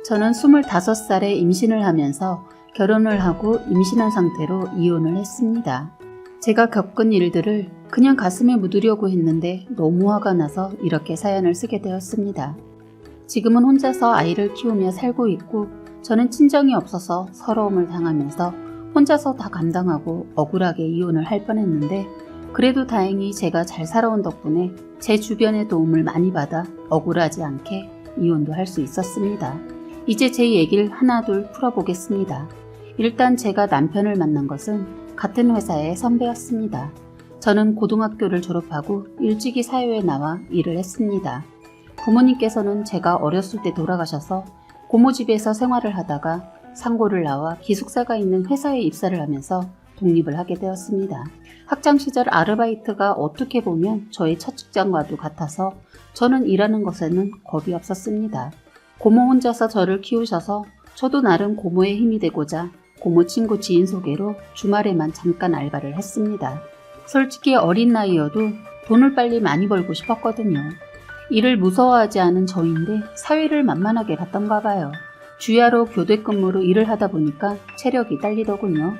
저는 25살에 임신을 하면서 결혼을 하고 임신한 상태로 이혼을 했습니다. 제가 겪은 일들을 그냥 가슴에 묻으려고 했는데 너무 화가 나서 이렇게 사연을 쓰게 되었습니다. 지금은 혼자서 아이를 키우며 살고 있고 저는 친정이 없어서 서러움을 당하면서 혼자서 다 감당하고 억울하게 이혼을 할 뻔했는데 그래도 다행히 제가 잘 살아온 덕분에 제 주변의 도움을 많이 받아 억울하지 않게 이혼도 할 수 있었습니다. 이제 제 얘기를 하나둘 풀어보겠습니다. 일단 제가 남편을 만난 것은 같은 회사의 선배였습니다. 저는 고등학교를 졸업하고 일찍이 사회에 나와 일을 했습니다. 부모님께서는 제가 어렸을 때 돌아가셔서 고모 집에서 생활을 하다가 상고를 나와 기숙사가 있는 회사에 입사를 하면서 독립을 하게 되었습니다. 학창시절 아르바이트가 어떻게 보면 저의 첫 직장과도 같아서 저는 일하는 것에는 겁이 없었습니다. 고모 혼자서 저를 키우셔서 저도 나름 고모의 힘이 되고자 고모 친구 지인 소개로 주말에만 잠깐 알바를 했습니다. 솔직히 어린 나이여도 돈을 빨리 많이 벌고 싶었거든요. 일을 무서워하지 않은 저인데 사회를 만만하게 봤던가 봐요. 주야로 교대 근무로 일을 하다 보니까 체력이 딸리더군요.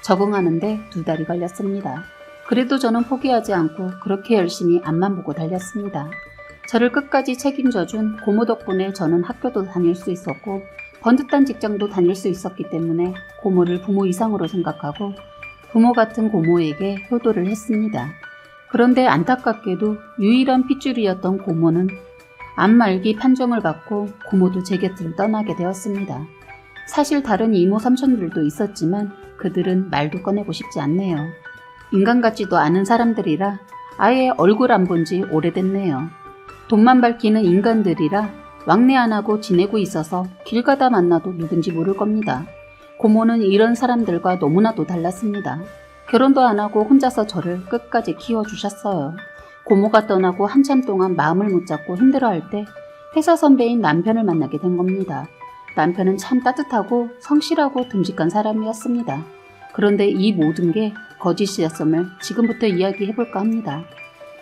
적응하는데 2달이 걸렸습니다. 그래도 저는 포기하지 않고 그렇게 열심히 앞만 보고 달렸습니다. 저를 끝까지 책임져준 고모 덕분에 저는 학교도 다닐 수 있었고 번듯한 직장도 다닐 수 있었기 때문에 고모를 부모 이상으로 생각하고 부모 같은 고모에게 효도를 했습니다. 그런데 안타깝게도 유일한 핏줄이었던 고모는 암 말기 판정을 받고 고모도 제 곁을 떠나게 되었습니다. 사실 다른 이모 삼촌들도 있었지만 그들은 말도 꺼내고 싶지 않네요. 인간 같지도 않은 사람들이라 아예 얼굴 안 본 지 오래됐네요. 돈만 밝히는 인간들이라 왕래 안 하고 지내고 있어서 길 가다 만나도 누군지 모를 겁니다. 고모는 이런 사람들과 너무나도 달랐습니다. 결혼도 안 하고 혼자서 저를 끝까지 키워주셨어요. 고모가 떠나고 한참 동안 마음을 못 잡고 힘들어할 때 회사 선배인 남편을 만나게 된 겁니다. 남편은 참 따뜻하고 성실하고 듬직한 사람이었습니다. 그런데 이 모든 게 거짓이었음을 지금부터 이야기해볼까 합니다.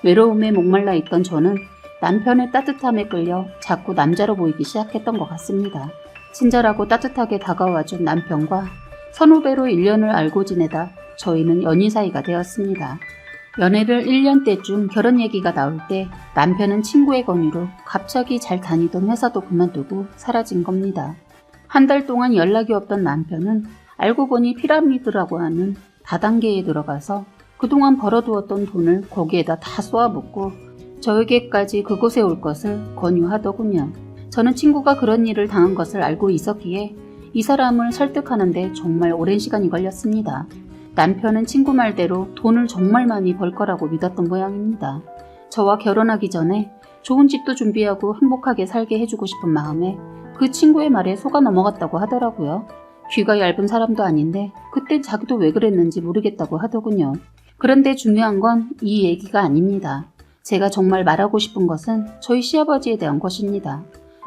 외로움에 목말라 있던 저는 남편의 따뜻함에 끌려 자꾸 남자로 보이기 시작했던 것 같습니다. 친절하고 따뜻하게 다가와준 남편과 선후배로 1년을 알고 지내다 저희는 연인 사이가 되었습니다. 연애를 1년 때쯤 결혼 얘기가 나올 때 남편은 친구의 권유로 갑자기 잘 다니던 회사도 그만두고 사라진 겁니다. 한 달 동안 연락이 없던 남편은 알고 보니 피라미드라고 하는 다단계에 들어가서 그동안 벌어두었던 돈을 거기에다 다 쏘아붓고 저에게까지 그곳에 올 것을 권유하더군요. 저는 친구가 그런 일을 당한 것을 알고 있었기에 이 사람을 설득하는데 정말 오랜 시간이 걸렸습니다. 남편은 친구 말대로 돈을 정말 많이 벌 거라고 믿었던 모양입니다. 저와 결혼하기 전에 좋은 집도 준비하고 행복하게 살게 해주고 싶은 마음에 그 친구의 말에 속아 넘어갔다고 하더라고요. 귀가 얇은 사람도 아닌데 그때 자기도 왜 그랬는지 모르겠다고 하더군요. 그런데 중요한 건 이 얘기가 아닙니다. 제가 정말 말하고 싶은 것은 저희 시아버지에 대한 것입니다.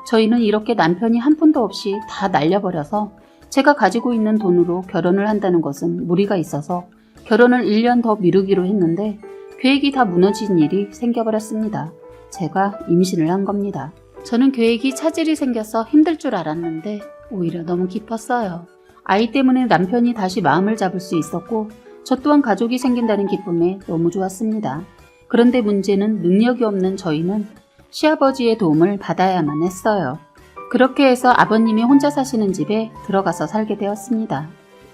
저희는 이렇게 남편이 한 푼도 없이 다 날려버려서 제가 가지고 있는 돈으로 결혼을 한다는 것은 무리가 있어서 결혼을 1년 더 미루기로 했는데 계획이 다 무너진 일이 생겨버렸습니다. 제가 임신을 한 겁니다. 저는 계획이 차질이 생겨서 힘들 줄 알았는데 오히려 너무 기뻤어요. 아이 때문에 남편이 다시 마음을 잡을 수 있었고 저 또한 가족이 생긴다는 기쁨에 너무 좋았습니다. 그런데 문제는 능력이 없는 저희는 시아버지의 도움을 받아야만 했어요. 그렇게 해서 아버님이 혼자 사시는 집에 들어가서 살게 되었습니다.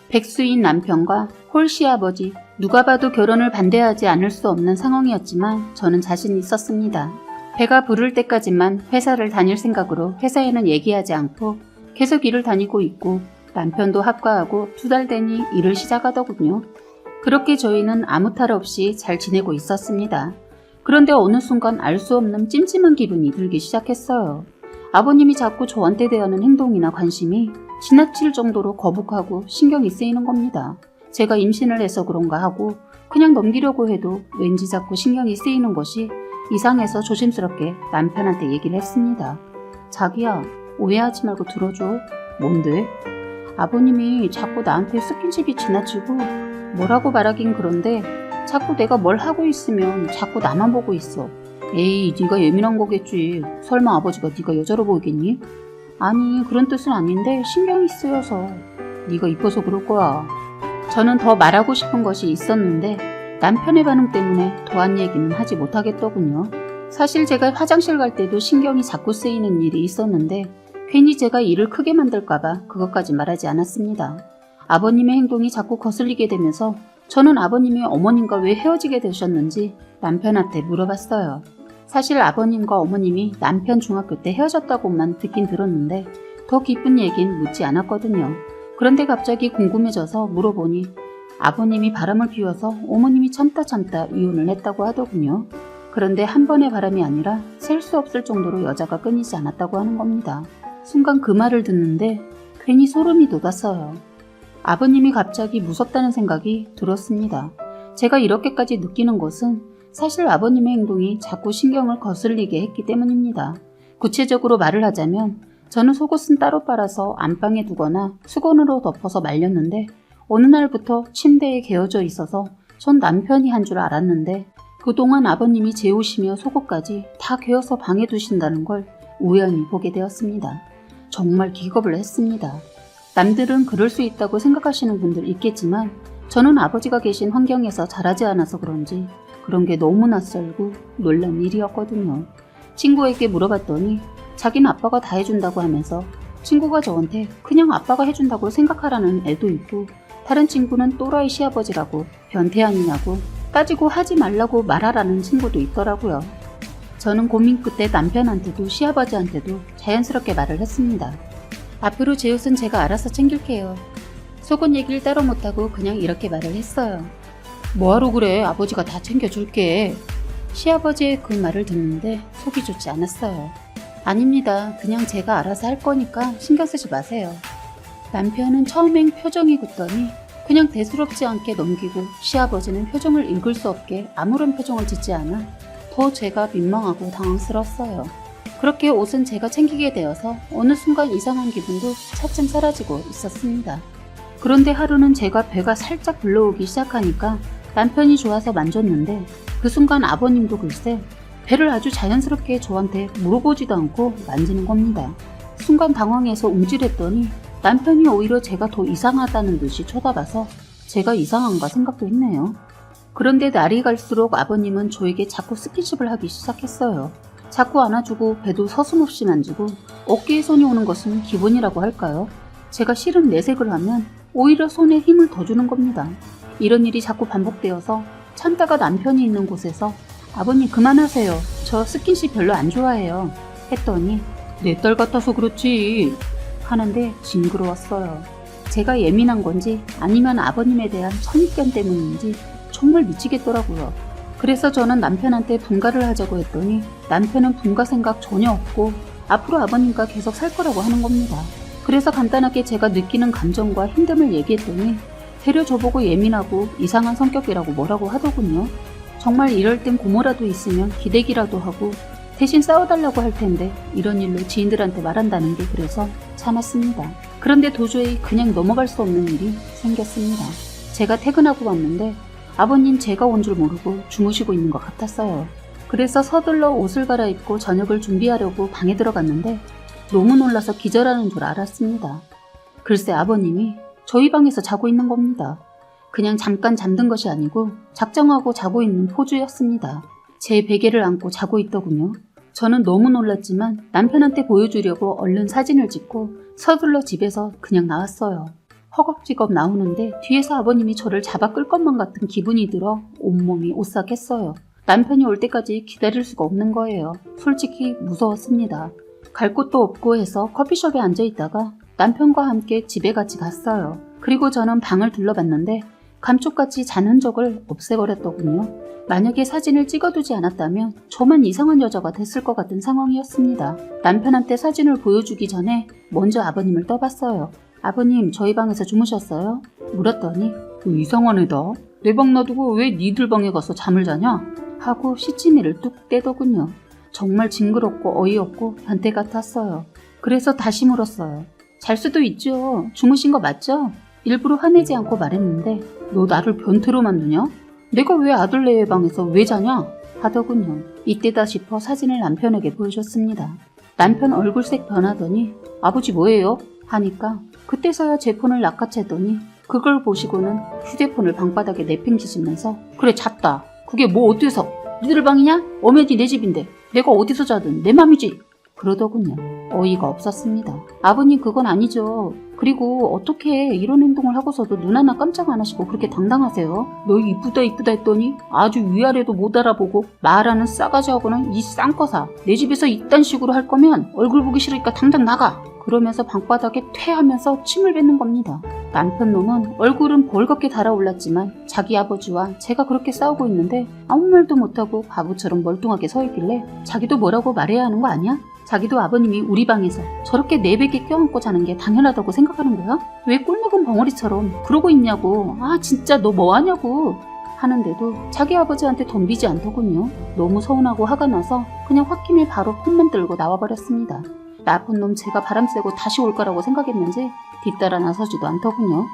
백수인 남편과 홀 시아버지, 누가 봐도 결혼을 반대하지 않을 수 없는 상황이었지만 저는 자신이 있었습니다. 배가 부를 때까지만 회사를 다닐 생각으로 회사에는 얘기하지 않고 계속 일을 다니고 있고 남편도 합가하고 2달 되니 일을 시작하더군요. 그렇게 저희는 아무 탈 없이 잘 지내고 있었습니다. 그런데 어느 순간 알 수 없는 찜찜한 기분이 들기 시작했어요. 아버님이 자꾸 저한테 대하는 행동이나 관심이 지나칠 정도로 거북하고 신경이 쓰이는 겁니다. 제가 임신을 해서 그런가 하고 그냥 넘기려고 해도 왠지 자꾸 신경이 쓰이는 것이 이상해서 조심스럽게 남편한테 얘기를 했습니다. 자기야, 오해하지 말고 들어줘. 뭔데? 아버님이 자꾸 나한테 스킨십이 지나치고 뭐라고 말하긴 그런데 자꾸 내가 뭘 하고 있으면 자꾸 나만 보고 있어. 에이, 네가 예민한 거겠지. 설마 아버지가 네가 여자로 보이겠니? 아니, 그런 뜻은 아닌데 신경이 쓰여서. 네가 이뻐서 그럴 거야. 저는 더 말하고 싶은 것이 있었는데 남편의 반응 때문에 더한 얘기는 하지 못하겠더군요. 사실 제가 화장실 갈 때도 신경이 자꾸 쓰이는 일이 있었는데 괜히 제가 일을 크게 만들까봐 그것까지 말하지 않았습니다. 아버님의 행동이 자꾸 거슬리게 되면서 저는 아버님이 어머님과 왜 헤어지게 되셨는지 남편한테 물어봤어요. 사실 아버님과 어머님이 남편 중학교 때 헤어졌다고만 듣긴 들었는데 더 깊은 얘긴 묻지 않았거든요. 그런데 갑자기 궁금해져서 물어보니 아버님이 바람을 피워서 어머님이 참다 이혼을 했다고 하더군요. 그런데 한 번의 바람이 아니라 셀 수 없을 정도로 여자가 끊이지 않았다고 하는 겁니다. 순간 그 말을 듣는데 괜히 소름이 돋았어요. 아버님이 갑자기 무섭다는 생각이 들었습니다. 제가 이렇게까지 느끼는 것은 사실 아버님의 행동이 자꾸 신경을 거슬리게 했기 때문입니다. 구체적으로 말을 하자면 저는 속옷은 따로 빨아서 안방에 두거나 수건으로 덮어서 말렸는데 어느 날부터 침대에 개어져 있어서 전 남편이 한 줄 알았는데 그동안 아버님이 제 옷이며 속옷까지 다 개어서 방에 두신다는 걸 우연히 보게 되었습니다. 정말 기겁을 했습니다. 남들은 그럴 수 있다고 생각하시는 분들 있겠지만 저는 아버지가 계신 환경에서 자라지 않아서 그런지 그런 게 너무 낯설고 놀란 일이었거든요. 친구에게 물어봤더니 자기는 아빠가 다 해준다고 하면서 친구가 저한테 그냥 아빠가 해준다고 생각하라는 애도 있고 다른 친구는 또라이 시아버지라고 변태 아니냐고 따지고 하지 말라고 말하라는 친구도 있더라고요. 저는 고민 끝에 남편한테도 시아버지한테도 자연스럽게 말을 했습니다. 앞으로 제 옷은 제가 알아서 챙길게요. 속옷 얘기를 따로 못하고 그냥 이렇게 말을 했어요. 뭐하러 그래? 아버지가 다 챙겨줄게. 시아버지의 그 말을 듣는데 속이 좋지 않았어요. 아닙니다. 그냥 제가 알아서 할 거니까 신경 쓰지 마세요. 남편은 처음엔 표정이 굳더니 그냥 대수롭지 않게 넘기고 시아버지는 표정을 읽을 수 없게 아무런 표정을 짓지 않아 더 제가 민망하고 당황스러웠어요. 그렇게 옷은 제가 챙기게 되어서 어느 순간 이상한 기분도 차츰 사라지고 있었습니다. 그런데 하루는 제가 배가 살짝 불러오기 시작하니까 남편이 좋아서 만졌는데 그 순간 아버님도 글쎄 배를 아주 자연스럽게 저한테 물어보지도 않고 만지는 겁니다. 순간 당황해서 움찔했더니 남편이 오히려 제가 더 이상하다는 듯이 쳐다봐서 제가 이상한가 생각도 했네요. 그런데 날이 갈수록 아버님은 저에게 자꾸 스킨십을 하기 시작했어요. 자꾸 안아주고 배도 서슴없이 만지고 어깨에 손이 오는 것은 기본이라고 할까요? 제가 싫은 내색을 하면 오히려 손에 힘을 더 주는 겁니다. 이런 일이 자꾸 반복되어서 참다가 남편이 있는 곳에서 아버님 그만하세요. 저 스킨십 별로 안 좋아해요. 했더니 내 딸 같아서 그렇지 하는데 징그러웠어요. 제가 예민한 건지 아니면 아버님에 대한 선입견 때문인지 정말 미치겠더라고요. 그래서 저는 남편한테 분가를 하자고 했더니 남편은 분가 생각 전혀 없고 앞으로 아버님과 계속 살 거라고 하는 겁니다. 그래서 간단하게 제가 느끼는 감정과 힘듦을 얘기했더니 되려 저보고 예민하고 이상한 성격이라고 뭐라고 하더군요. 정말 이럴 땐 고모라도 있으면 기대기라도 하고 대신 싸워달라고 할 텐데 이런 일로 지인들한테 말한다는 게 그래서 참았습니다. 그런데 도저히 그냥 넘어갈 수 없는 일이 생겼습니다. 제가 퇴근하고 왔는데 아버님 제가 온 줄 모르고 주무시고 있는 것 같았어요. 그래서 서둘러 옷을 갈아입고 저녁을 준비하려고 방에 들어갔는데 너무 놀라서 기절하는 줄 알았습니다. 글쎄 아버님이 저희 방에서 자고 있는 겁니다. 그냥 잠깐 잠든 것이 아니고 작정하고 자고 있는 포즈였습니다. 제 베개를 안고 자고 있더군요. 저는 너무 놀랐지만 남편한테 보여주려고 얼른 사진을 찍고 서둘러 집에서 그냥 나왔어요. 허겁지겁 나오는데 뒤에서 아버님이 저를 잡아 끌 것만 같은 기분이 들어 온몸이 오싹했어요. 남편이 올 때까지 기다릴 수가 없는 거예요. 솔직히 무서웠습니다. 갈 곳도 없고 해서 커피숍에 앉아있다가 남편과 함께 집에 같이 갔어요. 그리고 저는 방을 둘러봤는데 감쪽같이 잔 흔적을 없애버렸더군요. 만약에 사진을 찍어두지 않았다면 저만 이상한 여자가 됐을 것 같은 상황이었습니다. 남편한테 사진을 보여주기 전에 먼저 아버님을 떠봤어요. 아버님 저희 방에서 주무셨어요? 물었더니 이상한 애다. 내 방 놔두고 왜 니들 방에 가서 잠을 자냐? 하고 시치미를 뚝 떼더군요. 정말 징그럽고 어이없고 변태 같았어요. 그래서 다시 물었어요. 잘 수도 있죠. 주무신 거 맞죠? 일부러 화내지 않고 말했는데 너 나를 변태로 만드냐? 내가 왜 아들네의 방에서 왜 자냐? 하더군요. 이때다 싶어 사진을 남편에게 보여줬습니다. 남편 얼굴색 변하더니 아버지 뭐예요? 하니까 그때서야 제 폰을 낚아채더니 그걸 보시고는 휴대폰을 방바닥에 내팽개치면서 그래 잤다. 그게 뭐 어때서? 니들 방이냐? 어메디 내 집인데 내가 어디서 자든 내 맘이지. 그러더군요. 어이가 없었습니다. 아버님 그건 아니죠. 그리고 어떻게 이런 행동을 하고서도 눈 하나 깜짝 안 하시고 그렇게 당당하세요? 너 이쁘다 이쁘다 했더니 아주 위아래도 못 알아보고 말하는 싸가지하고는 이 쌍꺼사. 내 집에서 이딴 식으로 할 거면 얼굴 보기 싫으니까 당장 나가. 그러면서 방바닥에 퇴하면서 침을 뱉는 겁니다. 남편 놈은 얼굴은 벌겋게 달아올랐지만 자기 아버지와 제가 그렇게 싸우고 있는데 아무 말도 못하고 바보처럼 멀뚱하게 서 있길래 자기도 뭐라고 말해야 하는 거 아니야? 자기도 아버님이 우리 방에서 저렇게 내백에 껴안고 자는 게 당연하다고 생각하는 거야? 왜 꿀먹은 벙어리처럼 그러고 있냐고. 아 진짜 너 뭐하냐고 하는데도 자기 아버지한테 덤비지 않더군요. 너무 서운하고 화가 나서 그냥 홧김에 바로 폰만 들고 나와버렸습니다. 나쁜 놈 제가 바람 쐬고 다시 올 거라고 생각했는지 뒤따라 나서지도 않더군요.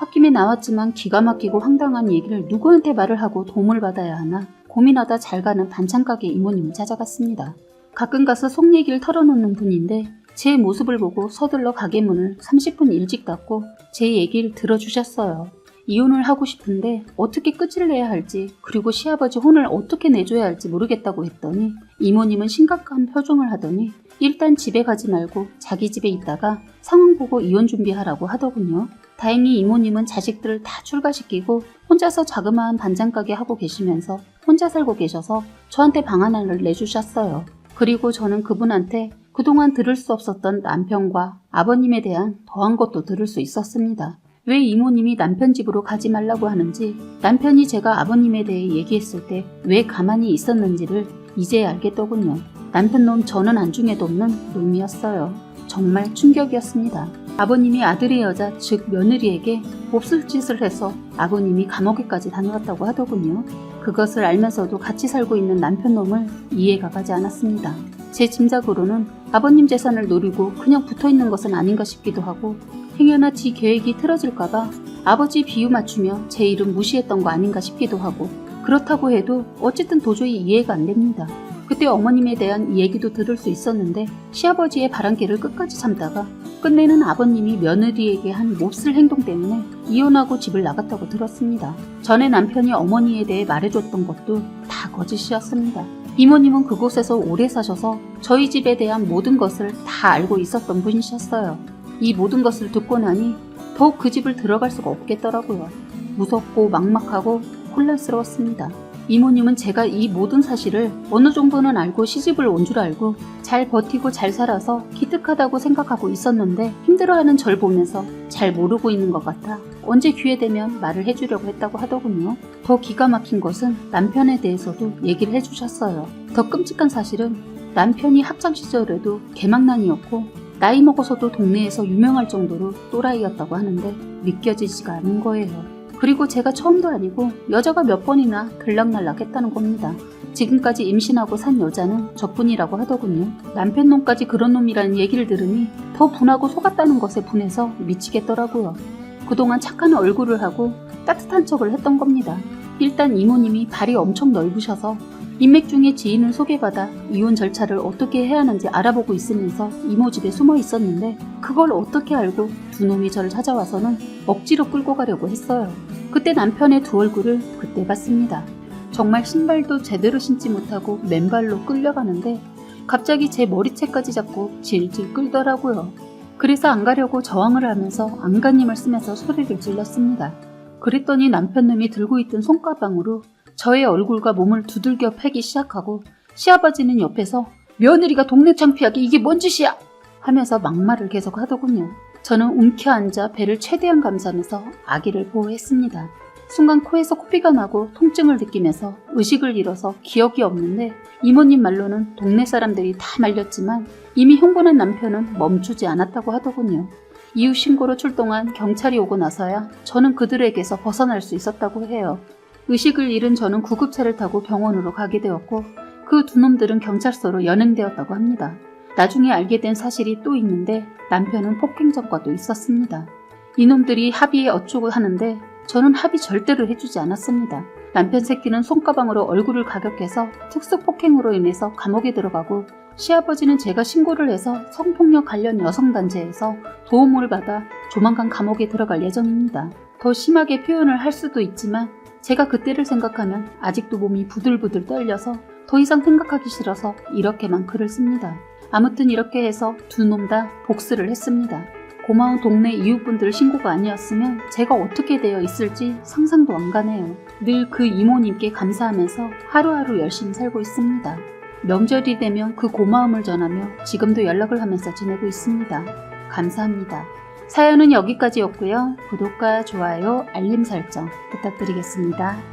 홧김에 나왔지만 기가 막히고 황당한 얘기를 누구한테 말을 하고 도움을 받아야 하나 고민하다 잘 가는 반찬가게 이모님을 찾아갔습니다. 가끔 가서 속 얘기를 털어놓는 분인데 제 모습을 보고 서둘러 가게 문을 30분 일찍 닫고 제 얘기를 들어주셨어요. 이혼을 하고 싶은데 어떻게 끝을 내야 할지 그리고 시아버지 혼을 어떻게 내줘야 할지 모르겠다고 했더니 이모님은 심각한 표정을 하더니 일단 집에 가지 말고 자기 집에 있다가 상황 보고 이혼 준비하라고 하더군요. 다행히 이모님은 자식들을 다 출가시키고 혼자서 자그마한 반찬가게 하고 계시면서 혼자 살고 계셔서 저한테 방 하나를 내주셨어요. 그리고 저는 그분한테 그동안 들을 수 없었던 남편과 아버님에 대한 더한 것도 들을 수 있었습니다. 왜 이모님이 남편 집으로 가지 말라고 하는지, 남편이 제가 아버님에 대해 얘기했을 때 왜 가만히 있었는지를 이제야 알겠더군요. 남편 놈 저는 안중에도 없는 놈이었어요. 정말 충격이었습니다. 아버님이 아들의 여자 즉 며느리에게 몹쓸 짓을 해서 아버님이 감옥에까지 다녀갔다고 하더군요. 그것을 알면서도 같이 살고 있는 남편 놈을 이해가 가지 않았습니다. 제 짐작으로는 아버님 재산을 노리고 그냥 붙어있는 것은 아닌가 싶기도 하고 행여나 지 계획이 틀어질까봐 아버지 비유 맞추며 제 이름 무시했던 거 아닌가 싶기도 하고 그렇다고 해도 어쨌든 도저히 이해가 안 됩니다. 그때 어머님에 대한 얘기도 들을 수 있었는데 시아버지의 바람개를 끝까지 참다가 끝내는 아버님이 며느리에게 한 몹쓸 행동 때문에 이혼하고 집을 나갔다고 들었습니다. 전에 남편이 어머니에 대해 말해줬던 것도 다 거짓이었습니다. 이모님은 그곳에서 오래 사셔서 저희 집에 대한 모든 것을 다 알고 있었던 분이셨어요. 이 모든 것을 듣고 나니 더욱 그 집을 들어갈 수가 없겠더라고요. 무섭고 막막하고 혼란스러웠습니다. 이모님은 제가 이 모든 사실을 어느 정도는 알고 시집을 온 줄 알고 잘 버티고 잘 살아서 기특하다고 생각하고 있었는데 힘들어하는 절 보면서 잘 모르고 있는 것 같아 언제 기회 되면 말을 해주려고 했다고 하더군요. 더 기가 막힌 것은 남편에 대해서도 얘기를 해주셨어요. 더 끔찍한 사실은 남편이 학창 시절에도 개망난이었고 나이 먹어서도 동네에서 유명할 정도로 또라이였다고 하는데 믿겨지지가 않은 거예요. 그리고 제가 처음도 아니고 여자가 몇 번이나 들락날락 했다는 겁니다. 지금까지 임신하고 산 여자는 저뿐이라고 하더군요. 남편 놈까지 그런 놈이라는 얘기를 들으니 더 분하고 속았다는 것에 분해서 미치겠더라고요. 그동안 착한 얼굴을 하고 따뜻한 척을 했던 겁니다. 일단 이모님이 발이 엄청 넓으셔서 인맥 중에 지인을 소개받아 이혼 절차를 어떻게 해야 하는지 알아보고 있으면서 이모 집에 숨어 있었는데 그걸 어떻게 알고 두 놈이 저를 찾아와서는 억지로 끌고 가려고 했어요. 그때 남편의 두 얼굴을 그때 봤습니다. 정말 신발도 제대로 신지 못하고 맨발로 끌려가는데 갑자기 제 머리채까지 잡고 질질 끌더라고요. 그래서 안 가려고 저항을 하면서 안간힘을 쓰면서 소리를 질렀습니다. 그랬더니 남편 놈이 들고 있던 손가방으로 저의 얼굴과 몸을 두들겨 패기 시작하고 시아버지는 옆에서 며느리가 동네 창피하게 이게 뭔 짓이야 하면서 막말을 계속 하더군요. 저는 움켜앉아 배를 최대한 감싸면서 아기를 보호했습니다. 순간 코에서 코피가 나고 통증을 느끼면서 의식을 잃어서 기억이 없는데 이모님 말로는 동네 사람들이 다 말렸지만 이미 흥분한 남편은 멈추지 않았다고 하더군요. 이후 신고로 출동한 경찰이 오고 나서야 저는 그들에게서 벗어날 수 있었다고 해요. 의식을 잃은 저는 구급차를 타고 병원으로 가게 되었고 그 두 놈들은 경찰서로 연행되었다고 합니다. 나중에 알게 된 사실이 또 있는데 남편은 폭행 전과도 있었습니다. 이놈들이 합의에 어쩌고 하는데 저는 합의 절대로 해주지 않았습니다. 남편 새끼는 손가방으로 얼굴을 가격해서 특수폭행으로 인해서 감옥에 들어가고 시아버지는 제가 신고를 해서 성폭력 관련 여성단체에서 도움을 받아 조만간 감옥에 들어갈 예정입니다. 더 심하게 표현을 할 수도 있지만 제가 그때를 생각하면 아직도 몸이 부들부들 떨려서 더 이상 생각하기 싫어서 이렇게만 글을 씁니다. 아무튼 이렇게 해서 두 놈 다 복수를 했습니다. 고마운 동네 이웃분들 신고가 아니었으면 제가 어떻게 되어 있을지 상상도 안 가네요. 늘 그 이모님께 감사하면서 하루하루 열심히 살고 있습니다. 명절이 되면 그 고마움을 전하며 지금도 연락을 하면서 지내고 있습니다. 감사합니다. 사연은 여기까지였고요. 구독과 좋아요, 알림 설정 부탁드리겠습니다.